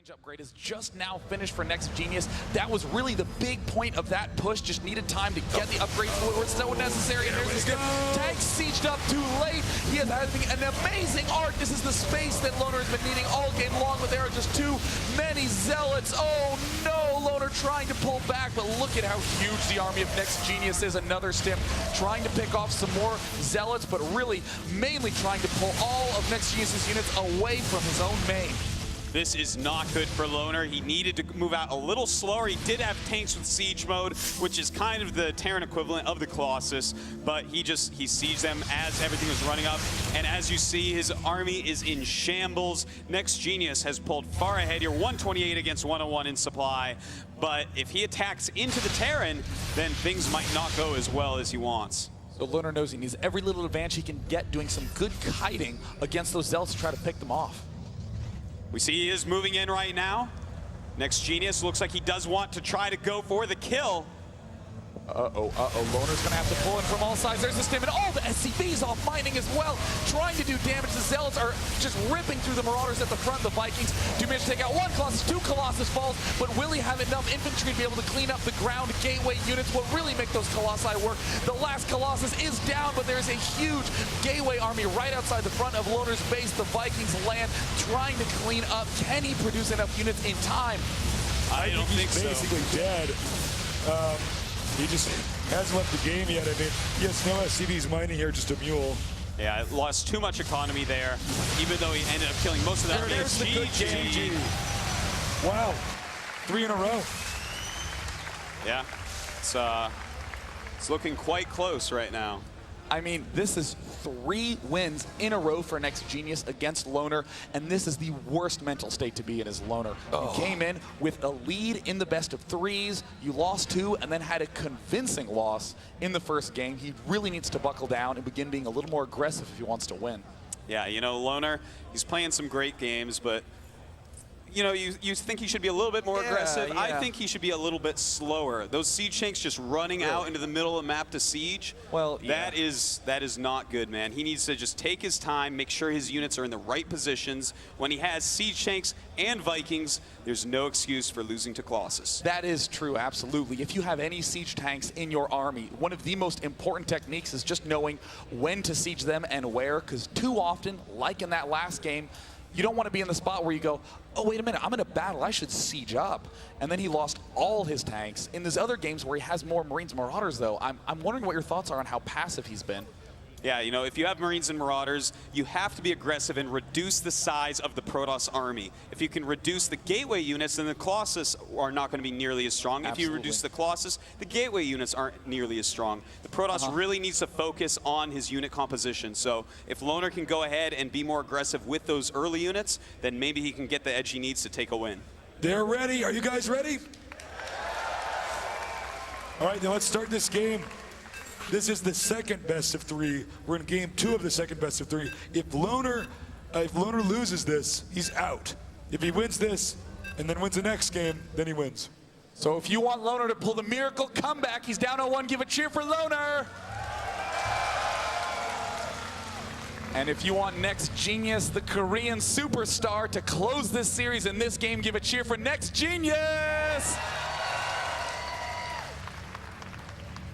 Siege upgrade is just now finished for NEXGENUIS. That was really the big point of that push. Just needed time to get the upgrade where it's so necessary. And there's this tank sieged up too late. He is having an amazing arc. This is the space that LONER has been needing all game long, but there are just too many zealots. Oh no, LONER trying to pull back, but look at how huge the army of NEXGENUIS is. Another stim trying to pick off some more zealots, but really mainly trying to pull all of NEXGENUIS' units away from his own main. This is not good for LONER. He needed to move out a little slower. He did have tanks with siege mode, which is kind of the Terran equivalent of the Colossus, but he sieged them as everything was running up. And as you see, his army is in shambles. NEXGENUIS has pulled far ahead here, 128 against 101 in supply. But if he attacks into the Terran, then things might not go as well as he wants. So LONER knows he needs every little advantage he can get doing some good kiting against those zealots to try to pick them off. We see he is moving in right now. NEXGENUIS looks like he does want to try to go for the kill. LONER's gonna have to pull in from all sides. There's the stim, and all the SCVs off mining as well, trying to do damage. The Zealots are just ripping through the Marauders at the front. The Vikings do manage to take out one Colossus, two Colossus falls, but will he have enough infantry to be able to clean up the ground gateway units? What really make those Colossi work? The last Colossus is down, but there's a huge gateway army right outside the front of LONER's base. The Vikings land, trying to clean up. Can he produce enough units in time? I don't think so. Basically dead. He just hasn't left the game yet. I mean, yes, no SCVs mining here, just a mule. Yeah, lost too much economy there, even though he ended up killing most of that. There's the good GG. Wow, 3 in a row. Yeah, it's looking quite close right now. I mean, this is 3 wins in a row for NEXGENUIS against LONER, and this is the worst mental state to be in as LONER. You came in with a lead in the best of 3s, you lost 2, and then had a convincing loss in the first game. He really needs to buckle down and begin being a little more aggressive if he wants to win. Yeah, you know, LONER, he's playing some great games, but you know, you think he should be a little bit more aggressive. Yeah. I think he should be a little bit slower. Those siege tanks just running out into the middle of the map to siege, well, that is not good, man. He needs to just take his time, make sure his units are in the right positions. When he has siege tanks and Vikings, there's no excuse for losing to Colossus. That is true, absolutely. If you have any siege tanks in your army, one of the most important techniques is just knowing when to siege them and where, because too often, like in that last game, you don't want to be in the spot where you go, oh, wait a minute, I'm in a battle, I should siege up. And then he lost all his tanks. In these other games where he has more Marines and Marauders, though, I'm wondering what your thoughts are on how passive he's been. Yeah, you know, if you have Marines and Marauders, you have to be aggressive and reduce the size of the Protoss army. If you can reduce the gateway units, then the Colossus are not going to be nearly as strong. Absolutely. If you reduce the Colossus, the gateway units aren't nearly as strong. The Protoss really needs to focus on his unit composition. So if LONER can go ahead and be more aggressive with those early units, then maybe he can get the edge he needs to take a win. They're ready. Are you guys ready? All right, then let's start this game. This is the second best of 3. We're in game 2 of the second best of 3. If LONER loses this, he's out. If he wins this and then wins the next game, then he wins. So if you want LONER to pull the miracle comeback, he's down 0-1, give a cheer for LONER. And if you want NEXGENUIS, the Korean superstar, to close this series in this game, give a cheer for NEXGENUIS.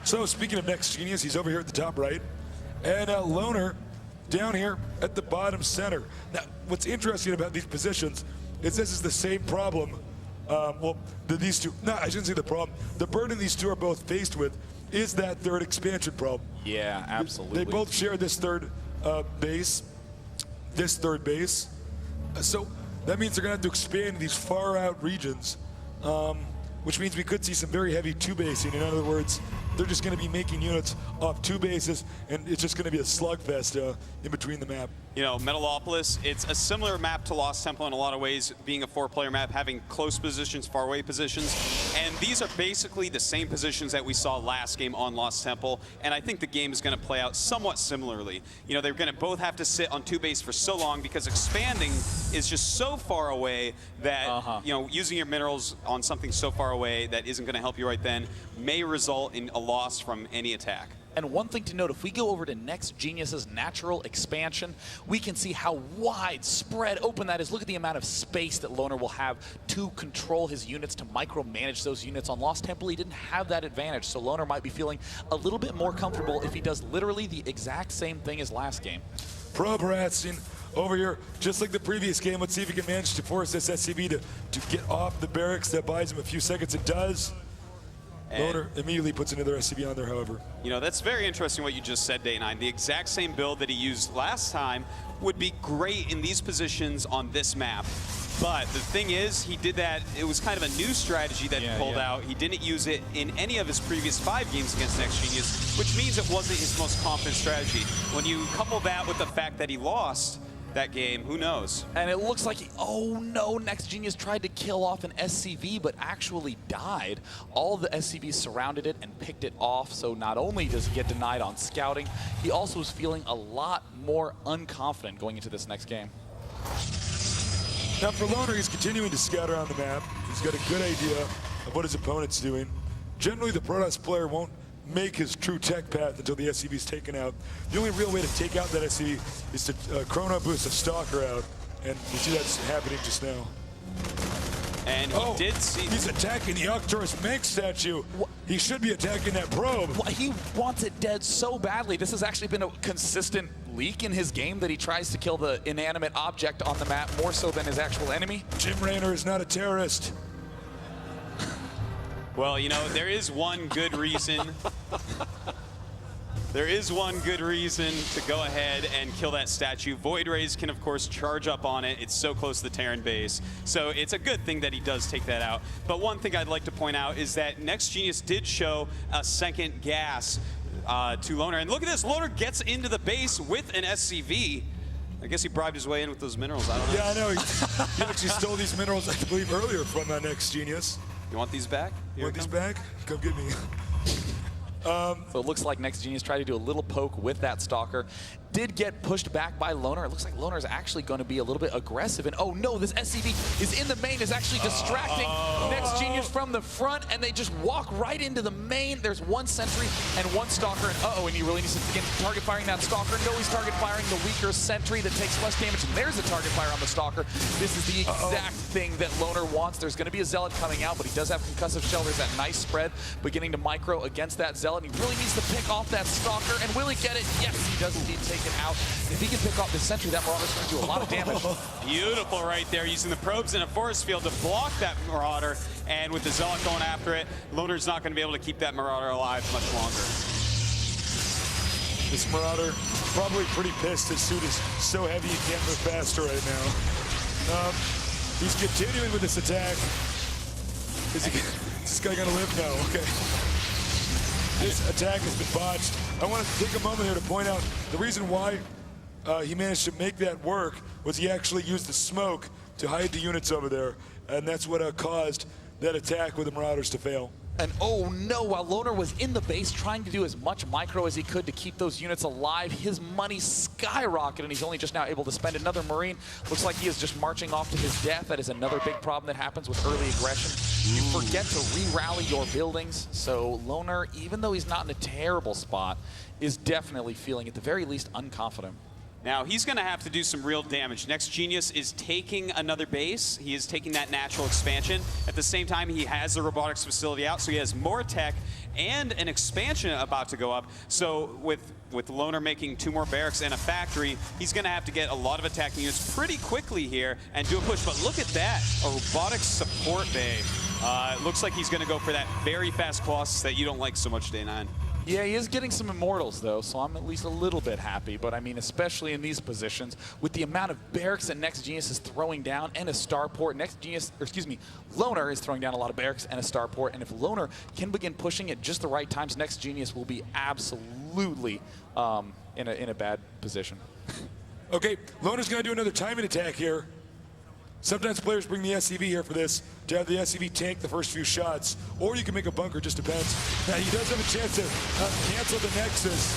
So speaking of NEXGENUIS, he's over here at the top right, and LONER down here at the bottom center. Now, what's interesting about these positions is this is the same problem. These two, no, I shouldn't say the problem. The burden these two are both faced with is that third expansion problem. Yeah, absolutely. They both share this third base, so that means they're gonna have to expand these far out regions, which means we could see some very heavy 2-basing. In other words, they're just going to be making units off 2 bases, and it's just going to be a slugfest in between the map. You know, Metalopolis, it's a similar map to Lost Temple in a lot of ways, being a 4-player map, having close positions, far away positions. And these are basically the same positions that we saw last game on Lost Temple. And I think the game is going to play out somewhat similarly. You know, they're going to both have to sit on 2 base for so long because expanding is just so far away that, you know, using your minerals on something so far away that isn't going to help you right then may result in a loss from any attack. And one thing to note, if we go over to NEXGENUIS's natural expansion, we can see how widespread open that is. Look at the amount of space that LONER will have to control his units, to micromanage those units. On Lost Temple, he didn't have that advantage, so LONER might be feeling a little bit more comfortable if he does literally the exact same thing as last game. Probe harassing over here, just like the previous game. Let's see if he can manage to force this SCV to get off the barracks. That buys him a few seconds. It does. LONER immediately puts another SCV on there, however. You know, that's very interesting what you just said, Day9. The exact same build that he used last time would be great in these positions on this map. But the thing is, he did that, it was kind of a new strategy that he pulled out. He didn't use it in any of his previous 5 games against NEXGENUIS, which means it wasn't his most confident strategy. When you couple that with the fact that he lost that game, who knows? And it looks like, oh no, NEXGENUIS tried to kill off an SCV, but actually died. All of the SCVs surrounded it and picked it off, so not only does he get denied on scouting, he also is feeling a lot more unconfident going into this next game. Now for LONER, he's continuing to scout around the map. He's got a good idea of what his opponent's doing. Generally, the Protoss player won't make his true tech path until the SCV is taken out. The only real way to take out that SCV is to chrono boost a Stalker out, and you see that's happening just now. And he did see... He's attacking the Artosis Manx statue. He should be attacking that probe. Well, he wants it dead so badly. This has actually been a consistent leak in his game that he tries to kill the inanimate object on the map more so than his actual enemy. Jim Raynor is not a terrorist. Well, you know, there is one good reason. There is one good reason to go ahead and kill that statue. Void Rays can, of course, charge up on it. It's so close to the Terran base. So it's a good thing that he does take that out. But one thing I'd like to point out is that NEXGENUIS did show a second gas to LONER. And look at this. LONER gets into the base with an SCV. I guess he bribed his way in with those minerals. I don't know. Yeah, I know. He actually stole these minerals, I believe, earlier from NEXGENUIS. You want these back? You want these back? Come get me. So it looks like NEXGENUIS tried to do a little poke with that Stalker. Did get pushed back by LONER. It looks like LONER is actually going to be a little bit aggressive. And oh no, this SCV is in the main, is actually distracting NEXGENUIS from the front, and they just walk right into the main. There's one sentry and one Stalker, and and he really needs to begin target firing that Stalker. No, he's target firing the weaker sentry that takes less damage, and there's a target fire on the Stalker. This is the exact thing that LONER wants. There's going to be a Zealot coming out, but he does have concussive shell. There's that nice spread beginning to micro against that Zealot, and he really needs to pick off that Stalker. And will he get it? Yes, he does indeed take it out. If he can pick off the sentry, that Marauder's going to do a lot of damage. Beautiful right there, using the probes in a force field to block that Marauder. And with the Zealot going after it, LONER's not going to be able to keep that Marauder alive much longer. This Marauder probably pretty pissed. His suit is so heavy he can't move faster right now. He's continuing with this attack. Is this guy going to live now? Okay. This attack has been botched. I want to take a moment here to point out the reason why he managed to make that work was he actually used the smoke to hide the units over there, and that's what caused that attack with the Marauders to fail. And oh no, while LONER was in the base trying to do as much micro as he could to keep those units alive, his money skyrocketed, and he's only just now able to spend another Marine. Looks like he is just marching off to his death. That is another big problem that happens with early aggression. You forget to re-rally your buildings, so LONER, even though he's not in a terrible spot, is definitely feeling, at the very least, unconfident. Now, he's going to have to do some real damage. NEXGENUIS is taking another base. He is taking that natural expansion. At the same time, he has the robotics facility out, so he has more tech and an expansion about to go up. So with LONER making 2 more barracks and a factory, he's going to have to get a lot of attacking units pretty quickly here and do a push. But look at that, a robotics support bay. It looks like he's going to go for that very fast Colossus that you don't like so much, Day9. Yeah, he is getting some Immortals, though, so I'm at least a little bit happy. But, I mean, especially in these positions, with the amount of barracks that NEXGENUIS is throwing down and a starport, LONER is throwing down a lot of barracks and a starport, and if LONER can begin pushing at just the right times, NEXGENUIS will be absolutely in a bad position. Okay, LONER's going to do another timing attack here. Sometimes players bring the SCV here for this, to have the SCV tank the first few shots, or you can make a bunker, just depends. Now, he does have a chance to cancel the Nexus.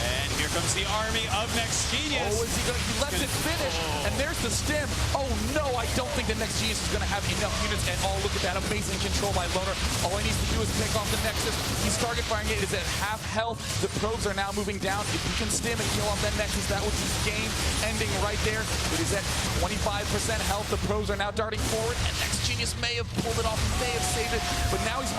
And here comes the army of NEXGENUIS. Oh, is he gonna, he lets it finish, and there's the stem. Oh no, I don't think the NEXGENUIS is gonna have enough units at all. Look at that amazing control by Loner. All he needs to do is pick off the Nexus. He's target firing it, is at half health. The probes are now moving down. If he can stem and kill off that Nexus, that would be game ending right there. It is at 25% health. The probes are now darting forward, and NEXGENUIS may have pulled it off, may have saved it, but now he's